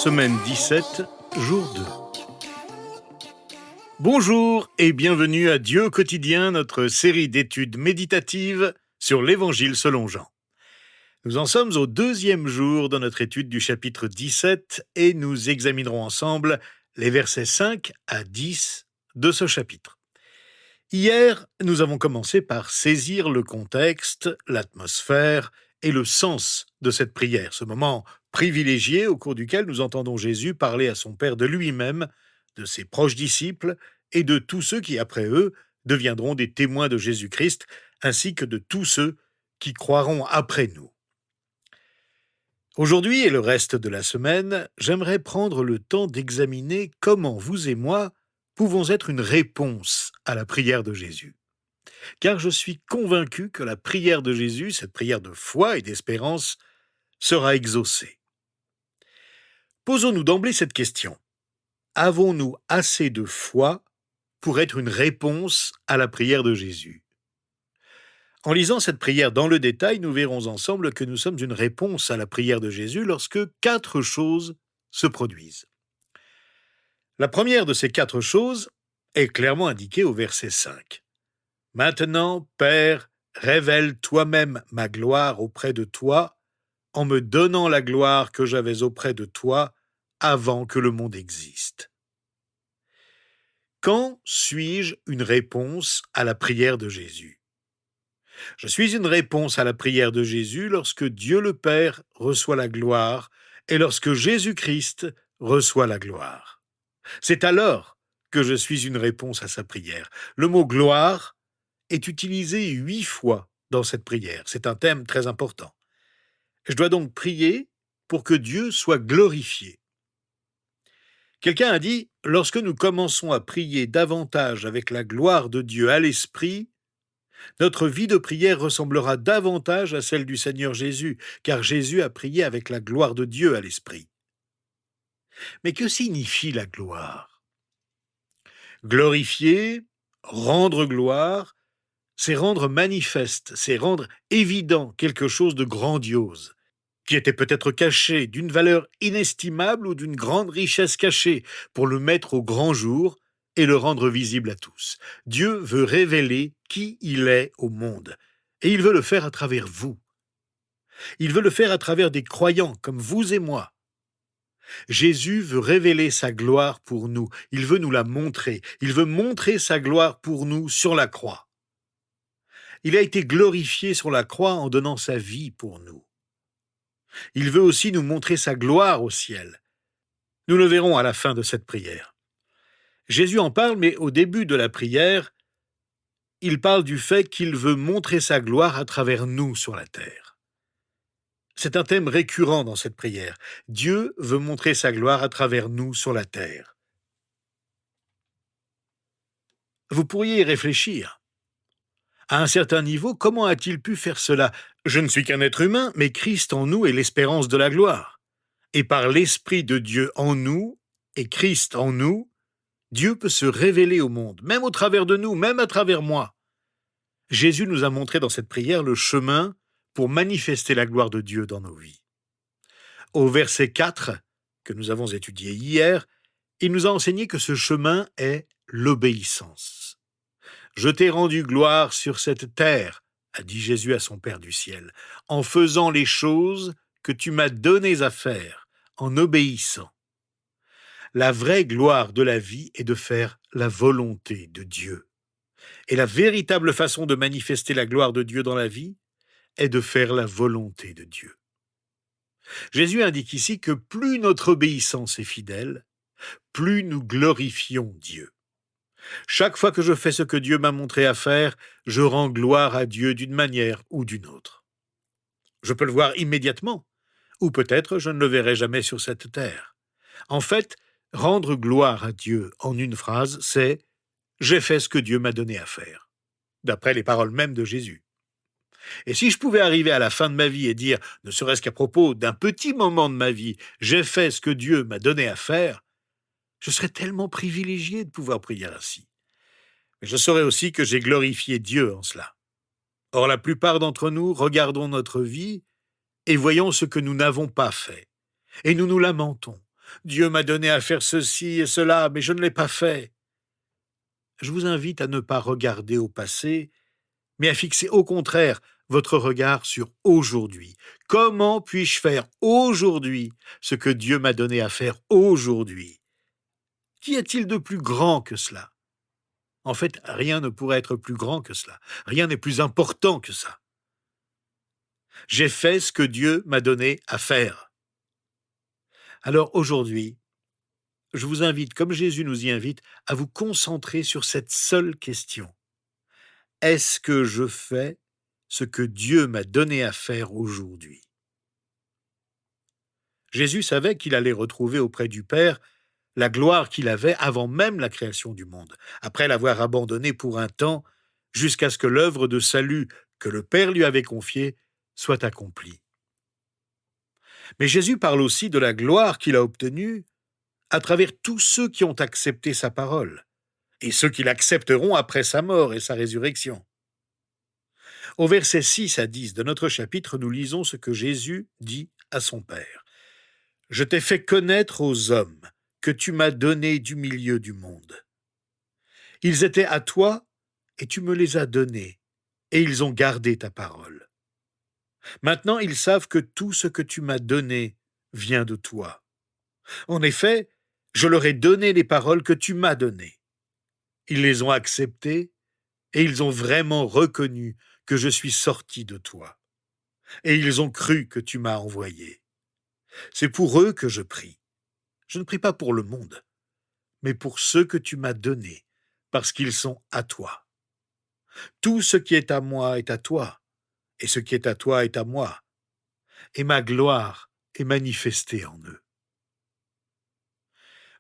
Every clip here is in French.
Semaine 17, jour 2. Bonjour et bienvenue à Dieu quotidien, notre série d'études méditatives sur l'Évangile selon Jean. Nous en sommes au 2e jour de notre étude du chapitre 17 et nous examinerons ensemble les versets 5 à 10 de ce chapitre. Hier, nous avons commencé par saisir le contexte, l'atmosphère et le sens de cette prière, ce moment privilégié au cours duquel nous entendons Jésus parler à son Père de lui-même, de ses proches disciples et de tous ceux qui, après eux, deviendront des témoins de Jésus-Christ, ainsi que de tous ceux qui croiront après nous. Aujourd'hui et le reste de la semaine, j'aimerais prendre le temps d'examiner comment vous et moi pouvons être une réponse à la prière de Jésus. Car je suis convaincu que la prière de Jésus, cette prière de foi et d'espérance, sera exaucée. Posons-nous d'emblée cette question. Avons-nous assez de foi pour être une réponse à la prière de Jésus ? En lisant cette prière dans le détail, nous verrons ensemble que nous sommes une réponse à la prière de Jésus lorsque 4 choses se produisent. La première de ces 4 choses est clairement indiquée au verset 5. « Maintenant, Père, révèle toi-même ma gloire auprès de toi, en me donnant la gloire que j'avais auprès de toi avant que le monde existe. » Quand suis-je une réponse à la prière de Jésus ? Je suis une réponse à la prière de Jésus lorsque Dieu le Père reçoit la gloire et lorsque Jésus-Christ reçoit la gloire. C'est alors que je suis une réponse à sa prière. Le mot « gloire » est utilisé 8 fois dans cette prière. C'est un thème très important. Je dois donc prier pour que Dieu soit glorifié. Quelqu'un a dit, lorsque nous commençons à prier davantage avec la gloire de Dieu à l'esprit, notre vie de prière ressemblera davantage à celle du Seigneur Jésus, car Jésus a prié avec la gloire de Dieu à l'esprit. Mais que signifie la gloire ? Glorifier, rendre gloire, c'est rendre manifeste, c'est rendre évident quelque chose de grandiose, qui était peut-être caché, d'une valeur inestimable ou d'une grande richesse cachée, pour le mettre au grand jour et le rendre visible à tous. Dieu veut révéler qui il est au monde, et il veut le faire à travers vous. Il veut le faire à travers des croyants comme vous et moi. Jésus veut révéler sa gloire pour nous, il veut nous la montrer, il veut montrer sa gloire pour nous sur la croix. Il a été glorifié sur la croix en donnant sa vie pour nous. Il veut aussi nous montrer sa gloire au ciel. Nous le verrons à la fin de cette prière. Jésus en parle, mais au début de la prière, il parle du fait qu'il veut montrer sa gloire à travers nous sur la terre. C'est un thème récurrent dans cette prière. Dieu veut montrer sa gloire à travers nous sur la terre. Vous pourriez y réfléchir. À un certain niveau, comment a-t-il pu faire cela ? Je ne suis qu'un être humain, mais Christ en nous est l'espérance de la gloire. Et par l'Esprit de Dieu en nous, et Christ en nous, Dieu peut se révéler au monde, même au travers de nous, même à travers moi. Jésus nous a montré dans cette prière le chemin pour manifester la gloire de Dieu dans nos vies. Au verset 4, que nous avons étudié hier, il nous a enseigné que ce chemin est l'obéissance. « Je t'ai rendu gloire sur cette terre, a dit Jésus à son Père du ciel, en faisant les choses que tu m'as données à faire, en obéissant. » La vraie gloire de la vie est de faire la volonté de Dieu. Et la véritable façon de manifester la gloire de Dieu dans la vie est de faire la volonté de Dieu. Jésus indique ici que plus notre obéissance est fidèle, plus nous glorifions Dieu. Chaque fois que je fais ce que Dieu m'a montré à faire, je rends gloire à Dieu d'une manière ou d'une autre. Je peux le voir immédiatement, ou peut-être je ne le verrai jamais sur cette terre. En fait, rendre gloire à Dieu en une phrase, c'est « j'ai fait ce que Dieu m'a donné à faire », d'après les paroles mêmes de Jésus. Et si je pouvais arriver à la fin de ma vie et dire, ne serait-ce qu'à propos d'un petit moment de ma vie, « j'ai fait ce que Dieu m'a donné à faire », je serais tellement privilégié de pouvoir prier ainsi. Mais je saurais aussi que j'ai glorifié Dieu en cela. Or, la plupart d'entre nous regardons notre vie et voyons ce que nous n'avons pas fait. Et nous nous lamentons. Dieu m'a donné à faire ceci et cela, mais je ne l'ai pas fait. Je vous invite à ne pas regarder au passé, mais à fixer au contraire votre regard sur aujourd'hui. Comment puis-je faire aujourd'hui ce que Dieu m'a donné à faire aujourd'hui? Qu'y a-t-il de plus grand que cela? En fait, rien ne pourrait être plus grand que cela. Rien n'est plus important que ça. J'ai fait ce que Dieu m'a donné à faire. Alors aujourd'hui, je vous invite, comme Jésus nous y invite, à vous concentrer sur cette seule question. Est-ce que je fais ce que Dieu m'a donné à faire aujourd'hui? Jésus savait qu'il allait retrouver auprès du Père la gloire qu'il avait avant même la création du monde, après l'avoir abandonné pour un temps, jusqu'à ce que l'œuvre de salut que le Père lui avait confiée soit accomplie. Mais Jésus parle aussi de la gloire qu'il a obtenue à travers tous ceux qui ont accepté sa parole, et ceux qui l'accepteront après sa mort et sa résurrection. Au verset 6 à 10 de notre chapitre, nous lisons ce que Jésus dit à son Père. « Je t'ai fait connaître aux hommes que tu m'as donnés du milieu du monde. Ils étaient à toi, et tu me les as donnés, et ils ont gardé ta parole. Maintenant ils savent que tout ce que tu m'as donné vient de toi. En effet, je leur ai donné les paroles que tu m'as données. Ils les ont acceptées, et ils ont vraiment reconnu que je suis sorti de toi. Et ils ont cru que tu m'as envoyé. C'est pour eux que je prie. Je ne prie pas pour le monde, mais pour ceux que tu m'as donnés, parce qu'ils sont à toi. Tout ce qui est à moi est à toi, et ce qui est à toi est à moi, et ma gloire est manifestée en eux. »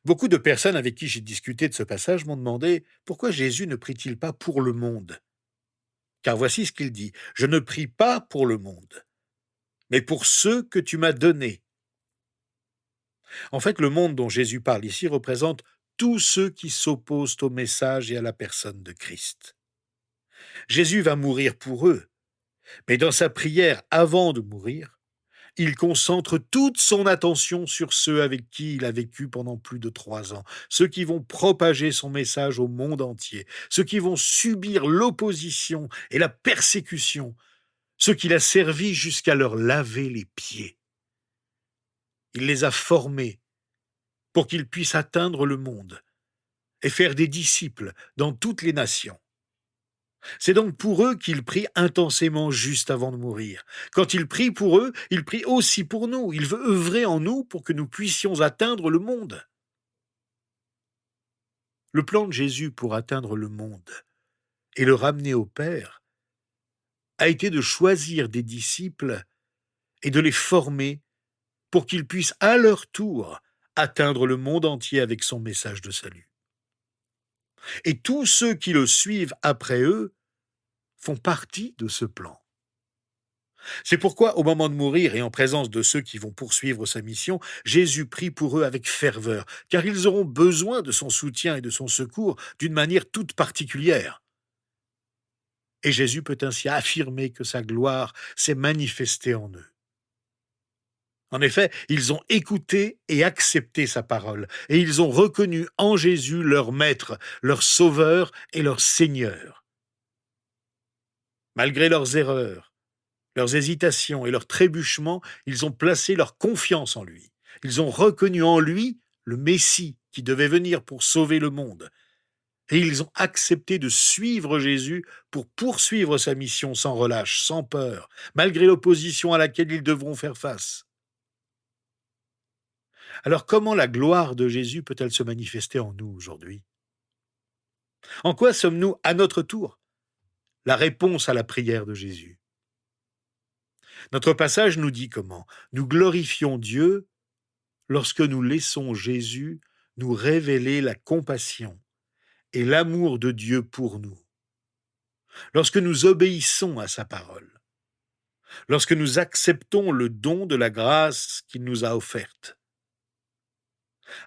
Beaucoup de personnes avec qui j'ai discuté de ce passage m'ont demandé pourquoi Jésus ne prie-t-il pas pour le monde. Car voici ce qu'il dit, « Je ne prie pas pour le monde, mais pour ceux que tu m'as donnés. » En fait, le monde dont Jésus parle ici représente tous ceux qui s'opposent au message et à la personne de Christ. Jésus va mourir pour eux, mais dans sa prière avant de mourir, il concentre toute son attention sur ceux avec qui il a vécu pendant plus de 3 ans, ceux qui vont propager son message au monde entier, ceux qui vont subir l'opposition et la persécution, ceux qu'il a servis jusqu'à leur laver les pieds. Il les a formés pour qu'ils puissent atteindre le monde et faire des disciples dans toutes les nations. C'est donc pour eux qu'il prie intensément juste avant de mourir. Quand il prie pour eux, il prie aussi pour nous. Il veut œuvrer en nous pour que nous puissions atteindre le monde. Le plan de Jésus pour atteindre le monde et le ramener au Père a été de choisir des disciples et de les former pour qu'ils puissent à leur tour atteindre le monde entier avec son message de salut. Et tous ceux qui le suivent après eux font partie de ce plan. C'est pourquoi, au moment de mourir et en présence de ceux qui vont poursuivre sa mission, Jésus prie pour eux avec ferveur, car ils auront besoin de son soutien et de son secours d'une manière toute particulière. Et Jésus peut ainsi affirmer que sa gloire s'est manifestée en eux. En effet, ils ont écouté et accepté sa parole, et ils ont reconnu en Jésus leur Maître, leur Sauveur et leur Seigneur. Malgré leurs erreurs, leurs hésitations et leurs trébuchements, ils ont placé leur confiance en lui. Ils ont reconnu en lui le Messie qui devait venir pour sauver le monde. Et ils ont accepté de suivre Jésus pour poursuivre sa mission sans relâche, sans peur, malgré l'opposition à laquelle ils devront faire face. Alors comment la gloire de Jésus peut-elle se manifester en nous aujourd'hui? En quoi sommes-nous, à notre tour, la réponse à la prière de Jésus? Notre passage nous dit comment nous glorifions Dieu lorsque nous laissons Jésus nous révéler la compassion et l'amour de Dieu pour nous, lorsque nous obéissons à sa parole, lorsque nous acceptons le don de la grâce qu'il nous a offerte.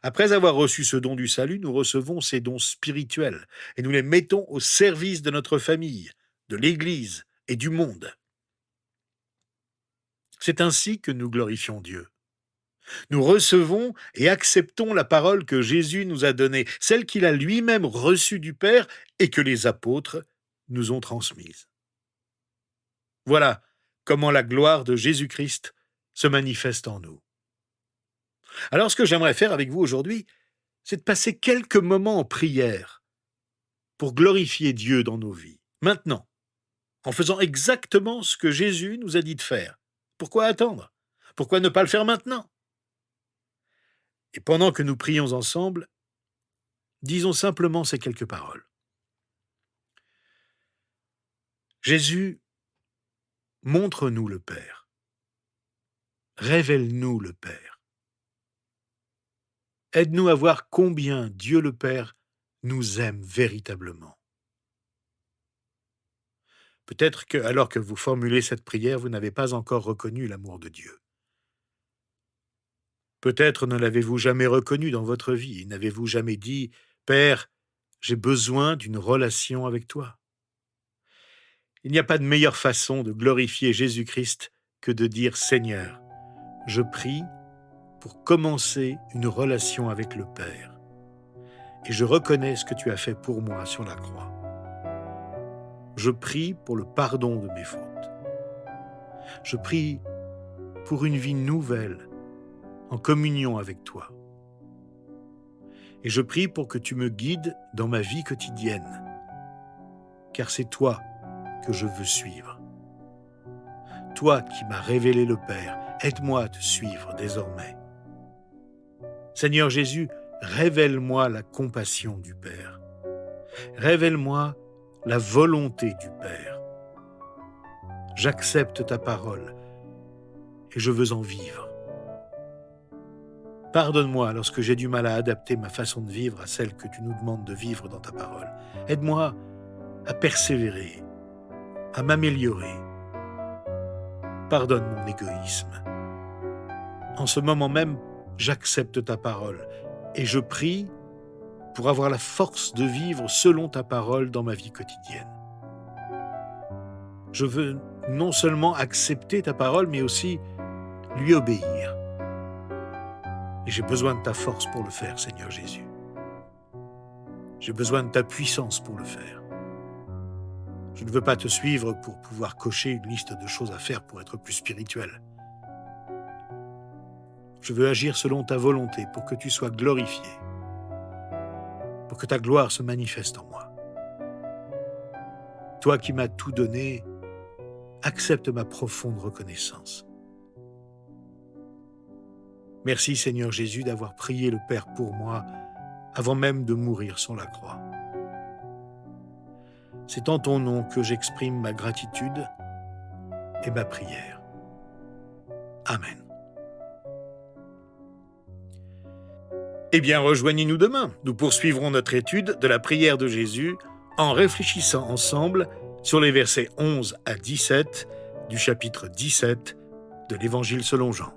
Après avoir reçu ce don du salut, nous recevons ces dons spirituels et nous les mettons au service de notre famille, de l'Église et du monde. C'est ainsi que nous glorifions Dieu. Nous recevons et acceptons la parole que Jésus nous a donnée, celle qu'il a lui-même reçue du Père et que les apôtres nous ont transmise. Voilà comment la gloire de Jésus-Christ se manifeste en nous. Alors ce que j'aimerais faire avec vous aujourd'hui, c'est de passer quelques moments en prière pour glorifier Dieu dans nos vies, maintenant, en faisant exactement ce que Jésus nous a dit de faire. Pourquoi attendre? Pourquoi ne pas le faire maintenant? Et pendant que nous prions ensemble, disons simplement ces quelques paroles. Jésus, montre-nous le Père. Révèle-nous le Père. Aide-nous à voir combien Dieu le Père nous aime véritablement. Peut-être que, alors que vous formulez cette prière, vous n'avez pas encore reconnu l'amour de Dieu. Peut-être ne l'avez-vous jamais reconnu dans votre vie, et n'avez-vous jamais dit « Père, j'ai besoin d'une relation avec toi ». Il n'y a pas de meilleure façon de glorifier Jésus-Christ que de dire « Seigneur, je prie pour commencer une relation avec le Père, et je reconnais ce que tu as fait pour moi sur la croix. Je prie pour le pardon de mes fautes. Je prie pour une vie nouvelle en communion avec toi. Et je prie pour que tu me guides dans ma vie quotidienne, car c'est toi que je veux suivre. Toi qui m'as révélé le Père, aide-moi à te suivre désormais. Seigneur Jésus, révèle-moi la compassion du Père. Révèle-moi la volonté du Père. J'accepte ta parole et je veux en vivre. Pardonne-moi lorsque j'ai du mal à adapter ma façon de vivre à celle que tu nous demandes de vivre dans ta parole. Aide-moi à persévérer, à m'améliorer. Pardonne mon égoïsme. En ce moment même, j'accepte ta parole et je prie pour avoir la force de vivre selon ta parole dans ma vie quotidienne. Je veux non seulement accepter ta parole, mais aussi lui obéir. Et j'ai besoin de ta force pour le faire, Seigneur Jésus. J'ai besoin de ta puissance pour le faire. Je ne veux pas te suivre pour pouvoir cocher une liste de choses à faire pour être plus spirituel. Je veux agir selon ta volonté pour que tu sois glorifié, pour que ta gloire se manifeste en moi. Toi qui m'as tout donné, accepte ma profonde reconnaissance. Merci Seigneur Jésus d'avoir prié le Père pour moi avant même de mourir sur la croix. C'est en ton nom que j'exprime ma gratitude et ma prière. Amen. Eh bien, rejoignez-nous demain. Nous poursuivrons notre étude de la prière de Jésus en réfléchissant ensemble sur les versets 11 à 17 du chapitre 17 de l'Évangile selon Jean.